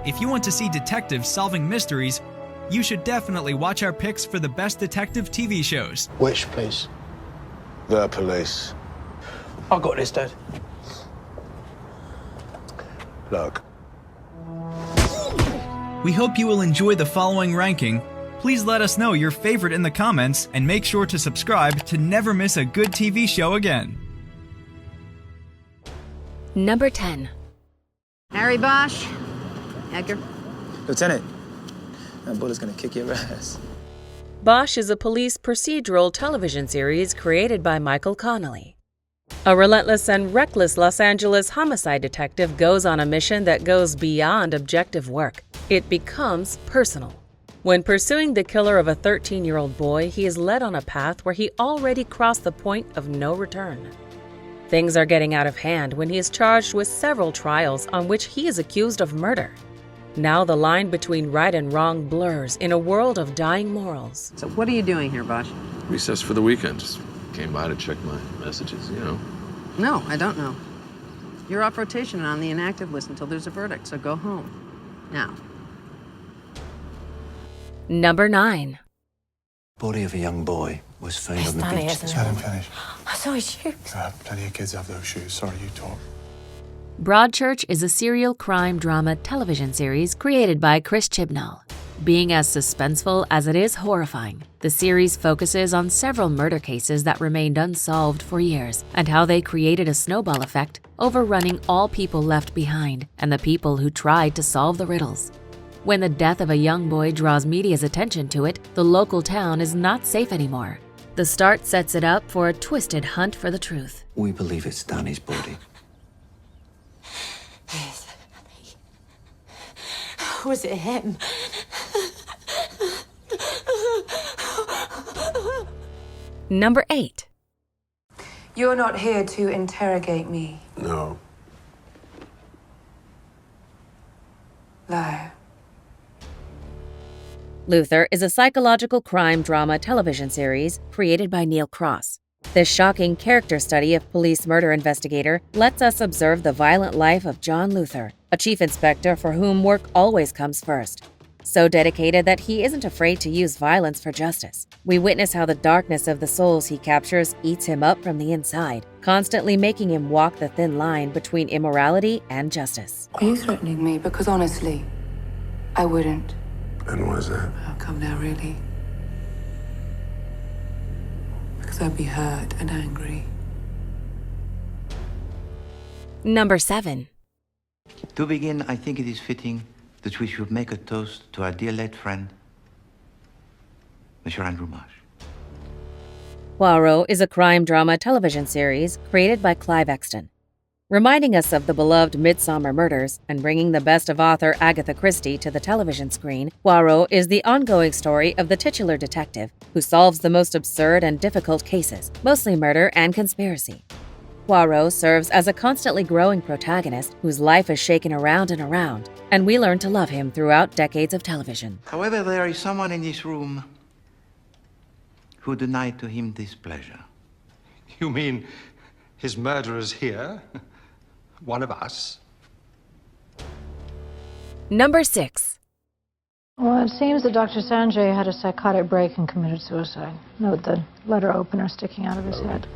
If you want to see detectives solving mysteries, you should definitely watch our picks for the best detective TV shows. Which, please? The police. I got this, Dad. Look. We hope you will enjoy the following ranking. Please let us know your favorite in the comments and make sure to subscribe to never miss a good TV show again. Number 10. Harry Bosch. Edgar. Lieutenant, that bullet's gonna kick your ass. Bosch is a police procedural television series created by Michael Connelly. A relentless and reckless Los Angeles homicide detective goes on a mission that goes beyond objective work. It becomes personal. When pursuing the killer of a 13-year-old boy, he is led on a path where he already crossed the point of no return. Things are getting out of hand when he is charged with several trials on which he is accused of murder. Now the line between right and wrong blurs in a world of dying morals. So what are you doing here, Bosch? Recess for the weekend. Just came by to check my messages, you know. No, I don't know. You're off rotation and on the inactive list until there's a verdict, so go home. Now. Number 9. Body of a young boy was found on the Danny, beach. isn't it? Let him finish. I saw his shoes. Plenty of kids have those shoes. Sorry, you talk. Broadchurch is a serial crime drama television series created by Chris Chibnall. Being as suspenseful as it is horrifying, the series focuses on several murder cases that remained unsolved for years and how they created a snowball effect, overrunning all people left behind and the people who tried to solve the riddles. When the death of a young boy draws media's attention to it, the local town is not safe anymore. The start sets it up for a twisted hunt for the truth. We believe it's Danny's body. Yes. Was it him? Number 8. You're not here to interrogate me. No. No. Luther is a psychological crime drama television series created by Neil Cross. This shocking character study of police murder investigator lets us observe the violent life of John Luther, a chief inspector for whom work always comes first. So dedicated that he isn't afraid to use violence for justice. We witness how the darkness of the souls he captures eats him up from the inside, constantly making him walk the thin line between immorality and justice. Are you threatening me? Because honestly, I wouldn't. And why is that? How come now, really? Because I'd be hurt and angry. Number 7. To begin, I think it is fitting that we should make a toast to our dear late friend, Monsieur Andrew Marsh. Poirot is a crime drama television series created by Clive Exton. Reminding us of the beloved Midsummer Murders and bringing the best of author Agatha Christie to the television screen, Poirot is the ongoing story of the titular detective who solves the most absurd and difficult cases, mostly murder and conspiracy. Poirot serves as a constantly growing protagonist whose life is shaken around and around, and we learn to love him throughout decades of television. However, there is someone in this room who denied to him this pleasure. You mean his murderer's here? One of us? Number 6. Well, it seems that Dr. Sanjay had a psychotic break and committed suicide. Note the letter opener sticking out of his head.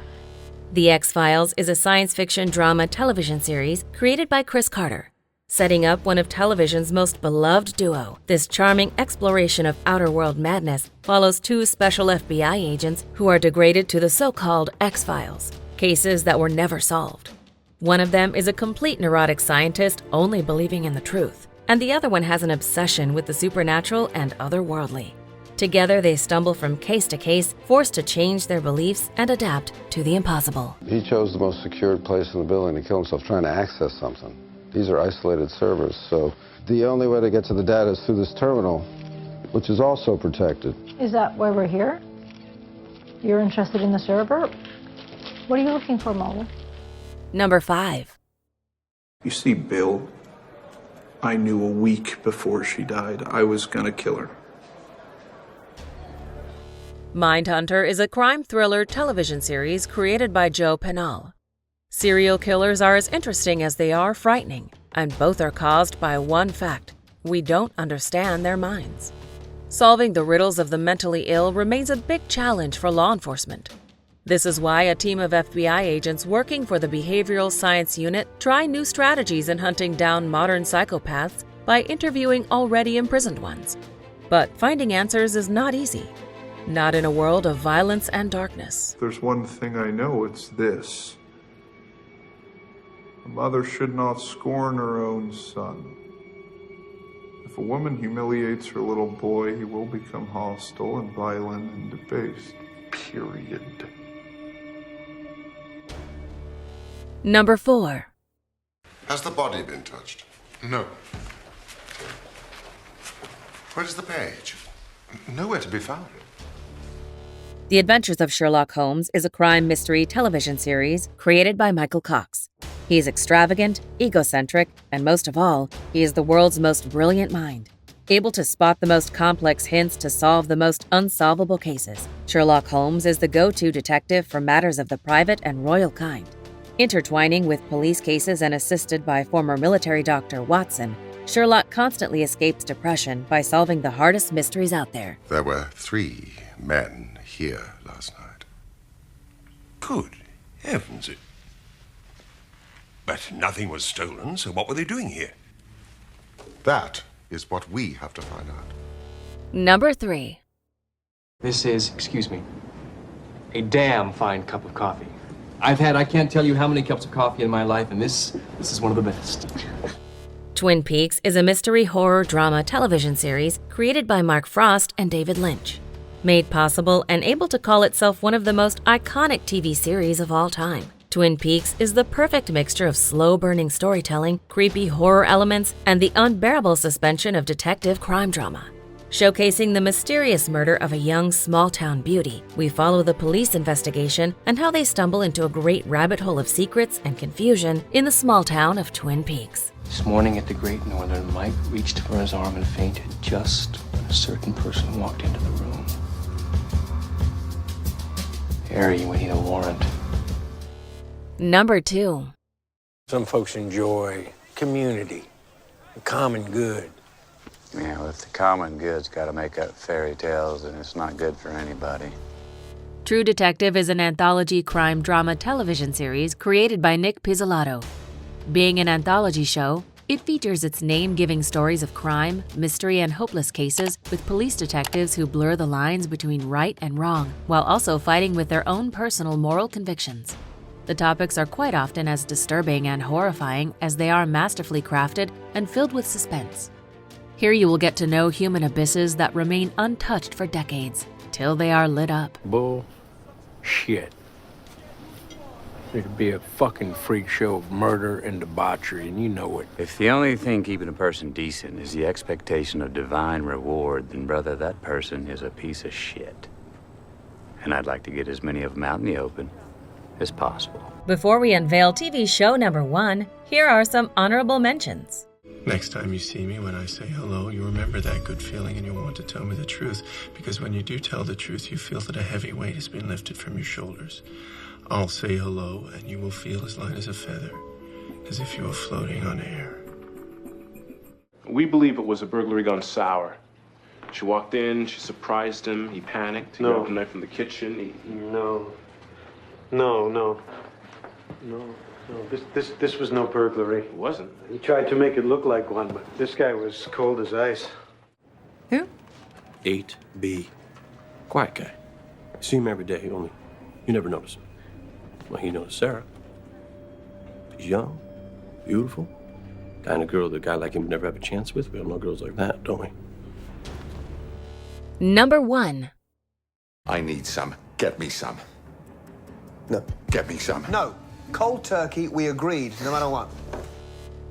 The X-Files is a science fiction drama television series created by Chris Carter. Setting up one of television's most beloved duo, this charming exploration of outer world madness follows 2 special FBI agents who are degraded to the so-called X-Files, cases that were never solved. One of them is a complete neurotic scientist only believing in the truth, and the other one has an obsession with the supernatural and otherworldly. Together, they stumble from case to case, forced to change their beliefs and adapt to the impossible. He chose the most secured place in the building to kill himself trying to access something. These are isolated servers, so the only way to get to the data is through this terminal, which is also protected. Is that why we're here? You're interested in the server? What are you looking for, Mulder? Number 5. You see, Bill, I knew a week before she died I was gonna kill her. Mindhunter is a crime thriller television series created by Joe Penal. Serial killers are as interesting as they are frightening, and both are caused by one fact: we don't understand their minds. Solving the riddles of the mentally ill remains a big challenge for law enforcement. This is why a team of FBI agents working for the Behavioral Science Unit try new strategies in hunting down modern psychopaths by interviewing already imprisoned ones. But finding answers is not easy. Not in a world of violence and darkness. There's one thing I know, it's this. A mother should not scorn her own son. If a woman humiliates her little boy, he will become hostile and violent and debased. Period. Number 4. Has the body been touched? No. Where's the page? Nowhere to be found. The Adventures of Sherlock Holmes is a crime mystery television series created by Michael Cox. He is extravagant, egocentric, and most of all, he is the world's most brilliant mind. Able to spot the most complex hints to solve the most unsolvable cases, Sherlock Holmes is the go-to detective for matters of the private and royal kind. Intertwining with police cases and assisted by former military doctor Watson, Sherlock constantly escapes depression by solving the hardest mysteries out there. There were 3 men here last night. Good heavens. But nothing was stolen, so what were they doing here? That is what we have to find out. Number 3. This is, excuse me, a damn fine cup of coffee. I can't tell you how many cups of coffee in my life, and this is one of the best. Twin Peaks is a mystery horror drama television series created by Mark Frost and David Lynch. Made possible and able to call itself one of the most iconic TV series of all time, Twin Peaks is the perfect mixture of slow-burning storytelling, creepy horror elements, and the unbearable suspension of detective crime drama. Showcasing the mysterious murder of a young small-town beauty, we follow the police investigation and how they stumble into a great rabbit hole of secrets and confusion in the small town of Twin Peaks. This morning at the Great Northern, Mike reached for his arm and fainted just when a certain person walked into the room. Harry, we need a warrant. Number 2. Some folks enjoy community, the common good. Yeah, well, if the common good's got to make up fairy tales, then it's not good for anybody. True Detective is an anthology crime drama television series created by Nick Pizzolatto. Being an anthology show, it features its name-giving stories of crime, mystery, and hopeless cases with police detectives who blur the lines between right and wrong, while also fighting with their own personal moral convictions. The topics are quite often as disturbing and horrifying as they are masterfully crafted and filled with suspense. Here you will get to know human abysses that remain untouched for decades, till they are lit up. Bullshit. It'd be a fucking freak show of murder and debauchery, and you know it. If the only thing keeping a person decent is the expectation of divine reward, then, brother, that person is a piece of shit. And I'd like to get as many of them out in the open as possible. Before we unveil TV show number 1, here are some honorable mentions. Next time you see me, when I say hello, you remember that good feeling and you want to tell me the truth. Because when you do tell the truth, you feel that a heavy weight has been lifted from your shoulders. I'll say hello, and you will feel as light as a feather, as if you were floating on air. We believe it was a burglary gone sour. She walked in, she surprised him, he panicked, he grabbed a knife from the kitchen, No. This was no burglary. It wasn't. He tried to make it look like one, but this guy was cold as ice. Who? 8B. Quiet guy. See him every day, only you never notice him. Well, he knows Sarah. She's young, beautiful, kind of girl that a guy like him would never have a chance with. We all know girls like that, don't we? Number 1. I need some. Get me some. No. Get me some. No. Cold turkey, we agreed, no matter what.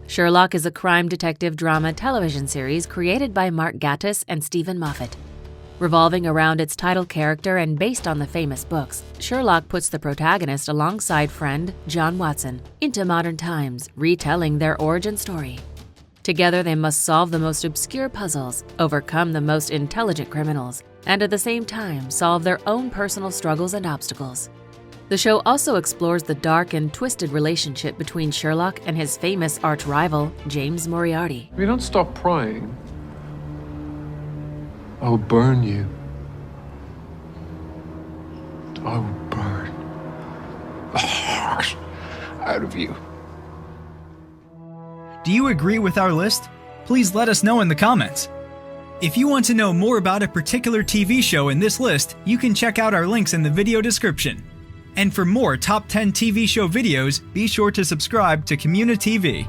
Sherlock is a crime detective drama television series created by Mark Gatiss and Stephen Moffat. Revolving around its title character and based on the famous books, Sherlock puts the protagonist alongside friend John Watson into modern times, retelling their origin story. Together they must solve the most obscure puzzles, overcome the most intelligent criminals, and at the same time solve their own personal struggles and obstacles. The show also explores the dark and twisted relationship between Sherlock and his famous arch-rival, James Moriarty. If you don't stop prying, I'll burn you. I will burn the heart out of you. Do you agree with our list? Please let us know in the comments. If you want to know more about a particular TV show in this list, you can check out our links in the video description. And for more top 10 TV show videos, be sure to subscribe to communiTV.